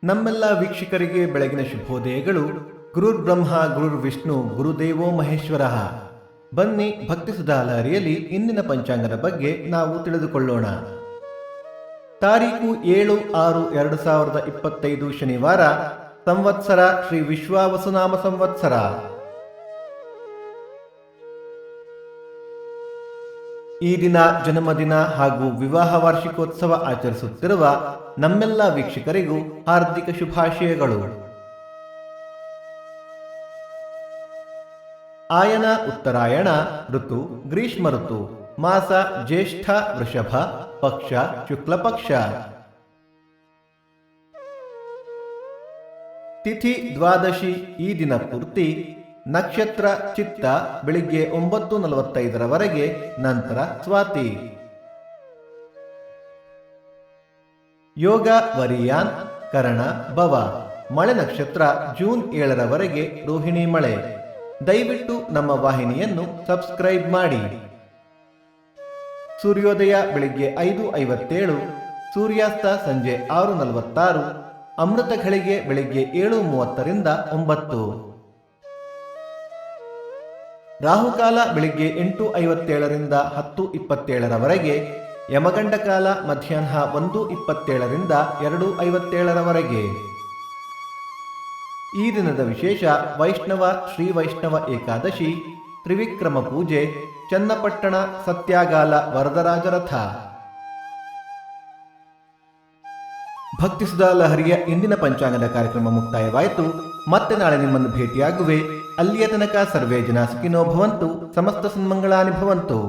ನಮ್ಮೆಲ್ಲ ವೀಕ್ಷಕರಿಗೆ ಬೆಳಗಿನ ಶುಭೋದಯಗಳು. ಗುರುರ್ ಬ್ರಹ್ಮ ಗುರುರ್ ವಿಷ್ಣು ಗುರುದೇವೋ ಮಹೇಶ್ವರ. ಬನ್ನಿ ಭಕ್ತಿ ಸುಧಾ ಲಹರಿಯಲ್ಲಿ ಇಂದಿನ ಪಂಚಾಂಗದ ಬಗ್ಗೆ ನಾವು ತಿಳಿದುಕೊಳ್ಳೋಣ. ತಾರೀಕು 7/6/2025 ಶನಿವಾರ. ಸಂವತ್ಸರ ಶ್ರೀ ವಿಶ್ವಾವಸುನಾಮ ಸಂವತ್ಸರ. ಈ ದಿನ ಜನ್ಮದಿನ ಹಾಗೂ ವಿವಾಹ ವಾರ್ಷಿಕೋತ್ಸವ ಆಚರಿಸುತ್ತಿರುವ ನಮ್ಮೆಲ್ಲ ವೀಕ್ಷಕರಿಗೂ ಹಾರ್ದಿಕ ಶುಭಾಶಯಗಳು. ಆಯನ ಉತ್ತರಾಯಣ ಋತು ಗ್ರೀಷ್ಮ ಋತು. ಮಾಸ ಜ್ಯೇಷ್ಠ ವೃಷಭ. ಪಕ್ಷ ಶುಕ್ಲ ಪಕ್ಷ. ತಿಥಿ ದ್ವಾದಶಿ ಈ ದಿನ ಪೂರ್ತಿ. ನಕ್ಷತ್ರ ಚಿತ್ತ ಬೆಳಿಗ್ಗೆ 9:45 ನಂತರ ಸ್ವಾತಿ. ಯೋಗ ವರಿಯಾನ್ ಕರಣ ಭವ. ಮಳೆ ನಕ್ಷತ್ರ ಜೂನ್ 7 ರೋಹಿಣಿ ಮಳೆ. ದಯವಿಟ್ಟು ನಮ್ಮ ವಾಹಿನಿಯನ್ನು ಸಬ್ಸ್ಕ್ರೈಬ್ ಮಾಡಿ. ಸೂರ್ಯೋದಯ ಬೆಳಿಗ್ಗೆ 5:57. ಸೂರ್ಯಾಸ್ತ ಸಂಜೆ 6:46. ಅಮೃತ ಘಳಿಗೆ ಬೆಳಿಗ್ಗೆ 7:30 9. ರಾಹುಕಾಲ ಬೆಳಿಗ್ಗೆ 8:57 10:27. ಯಮಗಂಡ ಕಾಲ ಮಧ್ಯಾಹ್ನ 1:27 2:57. ಈ ದಿನದ ವಿಶೇಷ ವೈಷ್ಣವ ಶ್ರೀ ವೈಷ್ಣವ ಏಕಾದಶಿ, ತ್ರಿವಿಕ್ರಮ ಪೂಜೆ, ಚನ್ನಪಟ್ಟಣ ಸತ್ಯಾಗಾಲ ವರದರಾಜ ರಥ. ಭಕ್ತಿ ಸುಧಾ ಲಹರಿಯ ಇಂದಿನ ಪಂಚಾಂಗದ ಕಾರ್ಯಕ್ರಮ ಮುಕ್ತಾಯವಾಯಿತು. ಮತ್ತೆ ನಾಳೆ ನಿಮ್ಮನ್ನು ಭೇಟಿಯಾಗುವೆ. ಅಲ್ಲಿಯ ತನಕ ಸರ್ವೇ ಜನ ಸುಖಿನೋ ಭವಂತು. ಸಮಸ್ತ ಸನ್ಮಂಗಳಾನಿ ಭವಂತು.